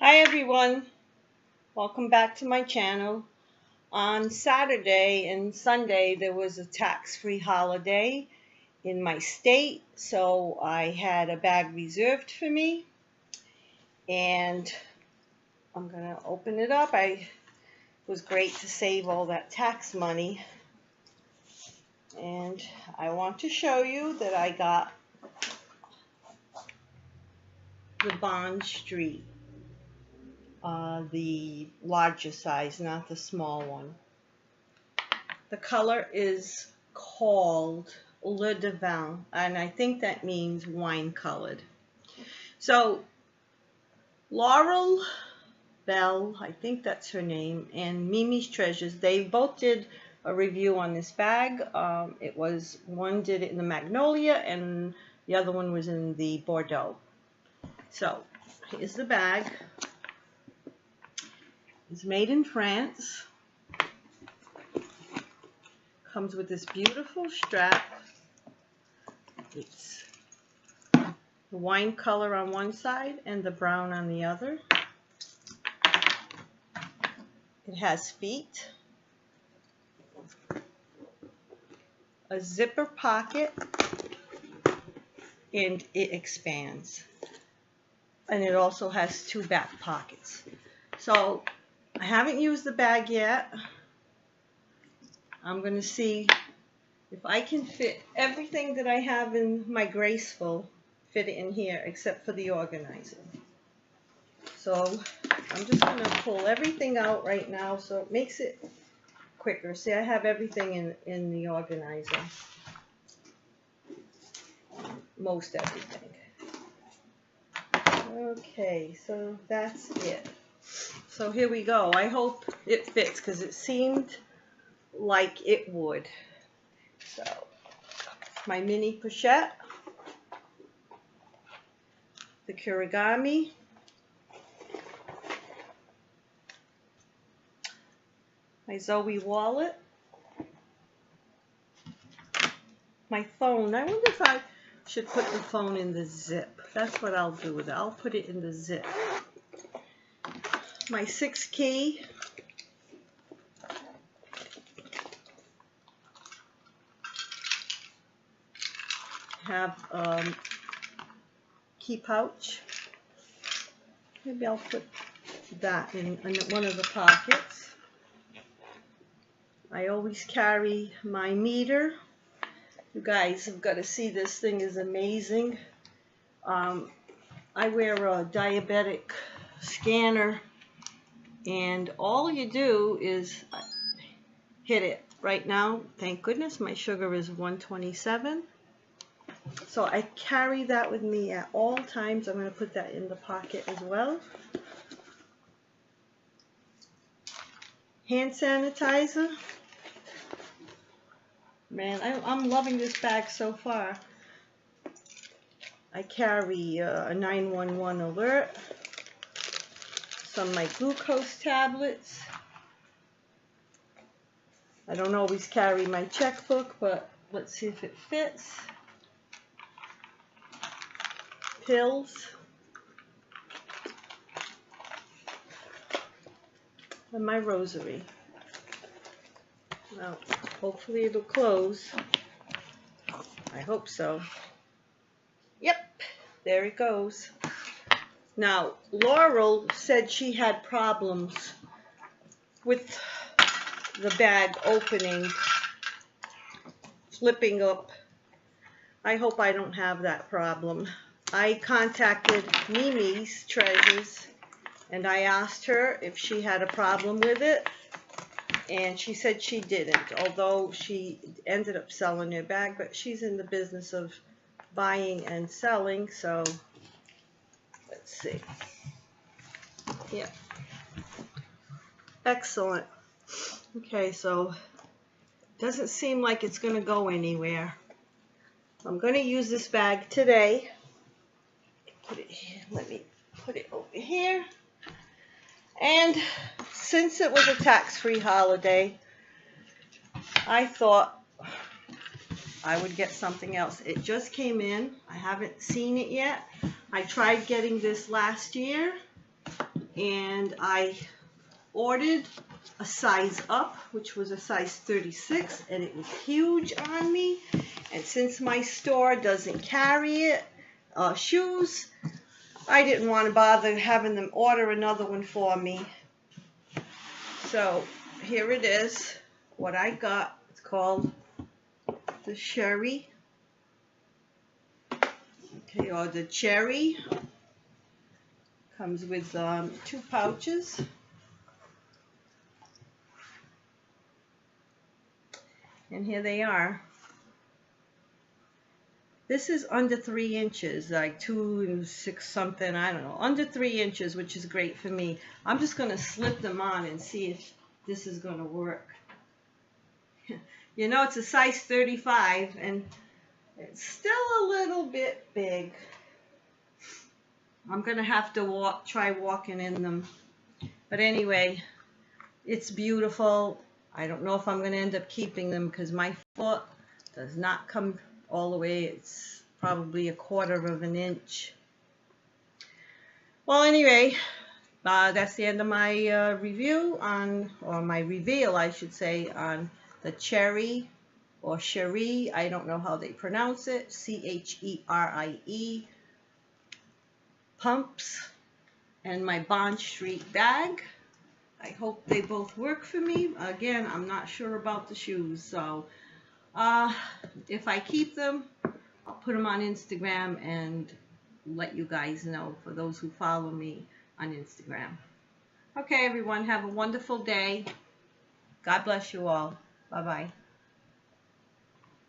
Hi everyone, welcome back to my channel. On Saturday and Sunday there was a tax-free holiday in my state, so I had a bag reserved for me and I'm gonna open it up. It was great to save all that tax money, and I want to show you that I got the Bond Street. The larger size, not the small one. The color is called Lie de Vin, and I think that means wine colored. So Laurel Bell, I think that's her name, and Mimi's Treasures, they both did a review on this bag. One did it in the Magnolia and the other one was in the Bordeaux. So here's the bag. It's made in France. Comes with this beautiful strap. It's the wine color on one side and the brown on the other. It has feet, a zipper pocket, and it expands. And it also has two back pockets. So I haven't used the bag yet. I'm going to see if I can fit everything that I have in my Graceful, fit it in here except for the organizer. So I'm just going to pull everything out right now so it makes it quicker. See, I have everything in the organizer. Most everything. Okay, so that's it. So here we go. I hope it fits because it seemed like it would. So my mini pochette, the Kurigami, my Zoe wallet, my phone. I wonder if I should put the phone in the zip. That's what I'll do with it. I'll put it in the zip. My 6 key, have key pouch. Maybe I'll put that in one of the pockets. I always carry my meter. You guys have got to see, this thing is amazing. I wear a diabetic scanner, and all you do is hit it. Right now, thank goodness, my sugar is 127. So I carry that with me at all times. I'm going to put that in the pocket as well. Hand sanitizer. Man, I'm loving this bag so far. I carry a 911 alert. Some of my glucose tablets. I don't always carry my checkbook, but let's see if it fits. Pills. And my rosary. Well, hopefully it'll close. I hope so. Yep, there it goes. Now, Laurel said she had problems with the bag opening, flipping up. I hope I don't have that problem. I contacted Mimi's Treasures and I asked her if she had a problem with it, and she said she didn't, although she ended up selling her bag, but she's in the business of buying and selling, so let's see. Yeah. Excellent. Okay, so doesn't seem like it's going to go anywhere. I'm going to use this bag today. Put it here. Let me put it over here. And since it was a tax-free holiday, I thought I would get something else. It just came in. I haven't seen it yet. I tried getting this last year and I ordered a size up, which was a size 36, and it was huge on me. And since my store doesn't carry it, shoes, I didn't want to bother having them order another one for me. So here it is, what I got. It's called the Cherie, okay, or the Cherie. Comes with 2 pouches. And here they are. This is under 3 inches, like 2 and 6 something, I don't know. Under 3 inches, which is great for me. I'm just going to slip them on and see if this is going to work. You know, it's a size 35, and it's still a little bit big. I'm going to have to try walking in them. But anyway, it's beautiful. I don't know if I'm going to end up keeping them because my foot does not come all the way. It's probably a 1/4 of an inch. Well, anyway, that's the end of my review on, or my reveal, I should say, on the Cherie or Cherie. I don't know how they pronounce it. Cherie Pumps, and my Bond Street bag. I hope they both work for me. Again, I'm not sure about the shoes, so if I keep them, I'll put them on Instagram and let you guys know, for those who follow me on Instagram. Okay, everyone, have a wonderful day. God bless you all. Bye-bye.